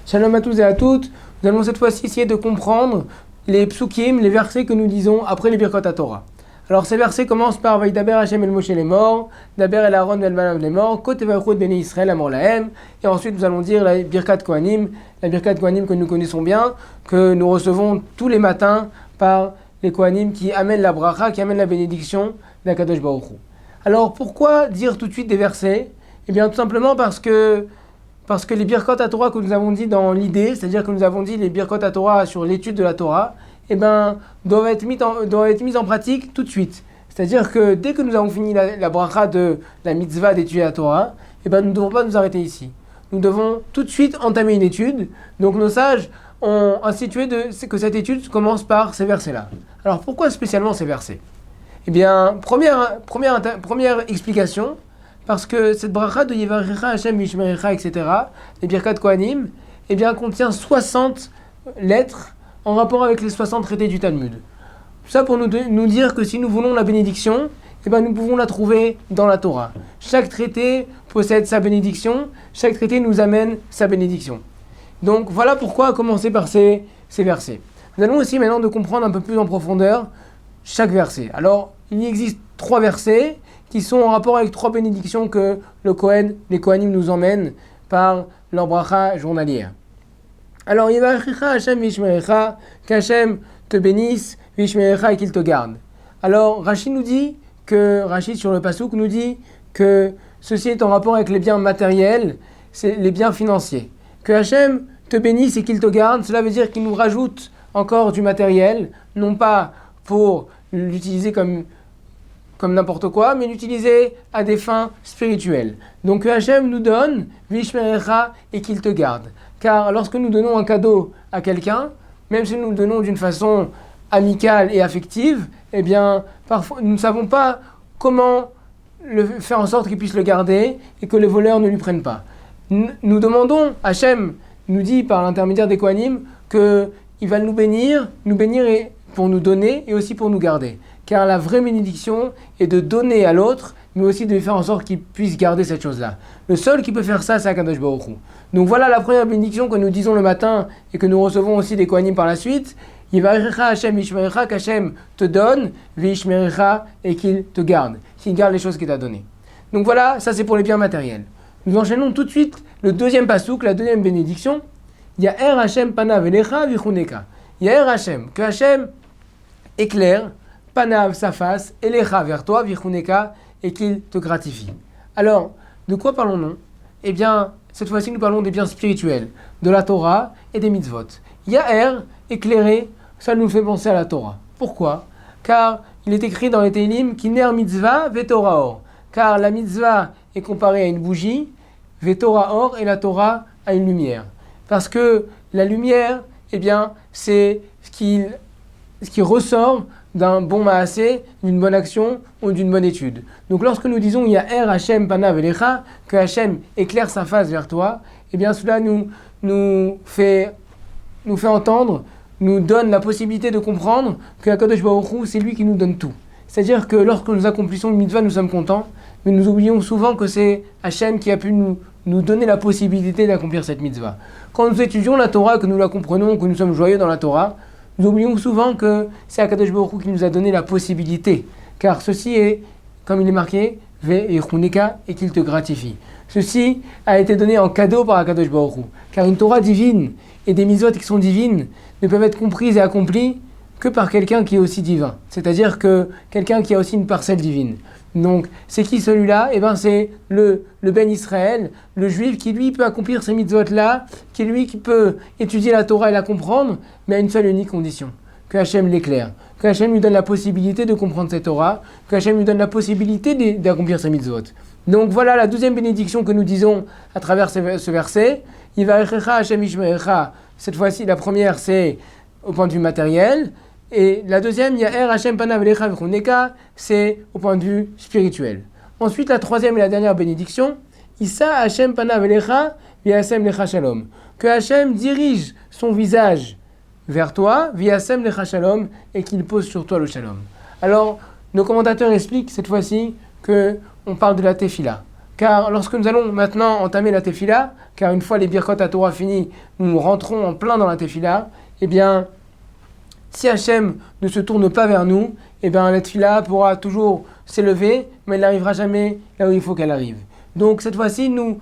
Shalom à tous et à toutes. Nous allons cette fois-ci essayer de comprendre les psukim, les versets que nous disons après les Birkot HaTorah. Alors ces versets commencent par Vaïdaber Hashem el Moshe les morts, Daber el Aaron el Banav les morts, Kote Vaychut Bnei Israël Amor Lahem, et ensuite nous allons dire la Birkat Kohanim, la Birkat Kohanim que nous connaissons bien, que nous recevons tous les matins par les Kohanim qui amènent la bracha, qui amènent la bénédiction d'Akadosh Baruch Hu. Alors pourquoi dire tout de suite des versets ? Eh bien tout simplement parce que les Birkot HaTorah que nous avons dit dans l'idée, c'est-à-dire que nous avons dit les Birkot HaTorah sur l'étude de la Torah, doivent être mises en pratique tout de suite. C'est-à-dire que dès que nous avons fini la bracha de la mitzvah d'étudier la Torah, nous ne devons pas nous arrêter ici. Nous devons tout de suite entamer une étude. Donc nos sages ont institué que cette étude commence par ces versets-là. Alors pourquoi spécialement ces versets ? Eh bien, première explication, parce que cette bracha de Yevarecha Hashem Vishmerecha, etc., les Birkat Kohanim, contient 60 lettres en rapport avec les 60 traités du Talmud. Tout ça pour nous dire que si nous voulons la bénédiction, nous pouvons la trouver dans la Torah. Chaque traité possède sa bénédiction, chaque traité nous amène sa bénédiction. Donc voilà pourquoi commencer par ces versets. Nous allons essayer maintenant de comprendre un peu plus en profondeur chaque verset. Alors, il existe 3 versets qui sont en rapport avec 3 bénédictions que les Kohanim nous emmènent par leur bracha journalière. Alors, Yevarecha Hashem Vishmerecha, qu'Hashem te bénisse, Vishmerecha et qu'il te garde. Alors, Rachid sur le Passouk nous dit que ceci est en rapport avec les biens matériels, c'est les biens financiers. Que Hachem te bénisse et qu'il te garde, cela veut dire qu'il nous rajoute encore du matériel, non pas pour l'utiliser comme n'importe quoi, mais l'utiliser à des fins spirituelles. Donc que Hachem nous donne, Vishmerecha, et qu'il te garde. Car lorsque nous donnons un cadeau à quelqu'un, même si nous le donnons d'une façon amicale et affective, parfois nous ne savons pas comment faire en sorte qu'il puisse le garder et que les voleurs ne lui prennent pas. Nous demandons, Hachem nous dit par l'intermédiaire des Kohanim, qu'il va nous bénir pour nous donner et aussi pour nous garder. Car la vraie bénédiction est de donner à l'autre, mais aussi de faire en sorte qu'il puisse garder cette chose-là. Le seul qui peut faire ça, c'est Akadosh Baruch Hu. Donc voilà la première bénédiction que nous disons le matin et que nous recevons aussi des Kohanim par la suite. Yevarecha Hashem Vishmerecha, qu'Hashem te donne, Vishmerecha, et qu'il te garde, qu'il garde les choses qu'il t'a données. Donc voilà, ça c'est pour les biens matériels. Nous enchaînons tout de suite le deuxième pasouk, la deuxième bénédiction. Yaher Hashem panav elecha vichuneka. Yaher Hashem, que Hashem éclaire panav sa face, elecha vers toi, vichuneka, et qu'il te gratifie. Alors, de quoi parlons-nous ? Eh bien, cette fois-ci, nous parlons des biens spirituels, de la Torah et des mitzvot. Yaher, éclairé, ça nous fait penser à la Torah. Pourquoi ? Car il est écrit dans les Tehillim, Kiner mitzvah veTorah or. Car la mitzvah est comparée à une bougie, veTorah or, et la Torah à une lumière. Parce que la lumière, c'est ce qui ressort d'un bon maasé, d'une bonne action ou d'une bonne étude. Donc lorsque nous disons Yaher Hashem panav elecha, que Hashem éclaire sa face vers toi, cela nous fait entendre, nous donne la possibilité de comprendre que Akadosh Baruch Hu, c'est lui qui nous donne tout. C'est-à-dire que lorsque nous accomplissons une mitzvah, nous sommes contents, mais nous oublions souvent que c'est Hashem qui a pu nous donner la possibilité d'accomplir cette mitzvah. Quand nous étudions la Torah, que nous la comprenons, que nous sommes joyeux dans la Torah, nous oublions souvent que c'est Akadosh Baruch Hu qui nous a donné la possibilité. Car ceci est, comme il est marqué, Ve'echuneka, et qu'il te gratifie. Ceci a été donné en cadeau par Akadosh Baruch Hu. Car une Torah divine et des mitzvot qui sont divines ne peuvent être comprises et accomplies que par quelqu'un qui est aussi divin. C'est-à-dire que quelqu'un qui a aussi une parcelle divine. Donc, c'est qui celui-là ? C'est le Ben Israël, le juif qui lui peut accomplir ces mitzvot-là, qui peut étudier la Torah et la comprendre, mais à une seule et unique condition, que Hachem l'éclaire, que Hachem lui donne la possibilité de comprendre cette Torah, que Hachem lui donne la possibilité d'accomplir ces mitzvot. Donc voilà la deuxième bénédiction que nous disons à travers ce verset. Yevarecha Hashem Vishmerecha. Cette fois-ci, la première, c'est au point de vue matériel. Et la deuxième, Yaher Hashem panav elecha vichuneka, c'est au point de vue spirituel. Ensuite, la troisième et la dernière bénédiction, Issa Hashem panav elecha v'yasem lecha shalom. Que Hashem dirige son visage vers toi, v'yasem lecha shalom, et qu'il pose sur toi le shalom. Alors, nos commentateurs expliquent cette fois-ci que on parle de la tefila. Car lorsque nous allons maintenant entamer la tefila, car une fois les birkot à Torah finis, nous rentrons en plein dans la tefila, eh bien, si Hachem ne se tourne pas vers nous, eh bien, la tefila pourra toujours s'élever, mais elle n'arrivera jamais là où il faut qu'elle arrive. Donc cette fois-ci, nous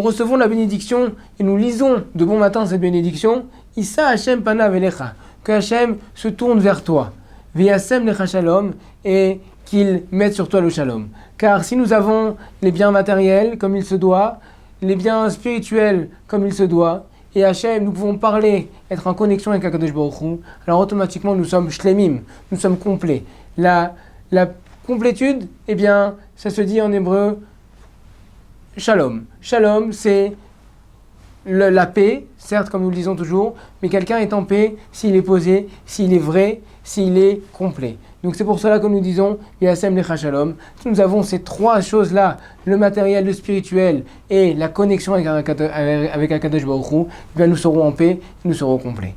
recevons la bénédiction et nous lisons de bon matin cette bénédiction. Issa Hachem panav elecha, que Hachem se tourne vers toi. V'yasem lecha shalom, et qu'il mette sur toi le shalom. Car si nous avons les biens matériels comme il se doit, les biens spirituels comme il se doit, et Hachem, nous pouvons parler, être en connexion avec HaKadosh Baruch Hu, alors automatiquement nous sommes shlemim, nous sommes complets. La complétude, eh bien, ça se dit en hébreu shalom. Shalom, c'est la paix, certes, comme nous le disons toujours, mais quelqu'un est en paix s'il est posé, s'il est vrai, s'il est complet. Donc c'est pour cela que nous disons Yasem Lecha Shalom. Si nous avons ces trois choses-là, le matériel, le spirituel et la connexion avec HaKadosh Baruch Hu, eh bien nous serons en paix, nous serons complets.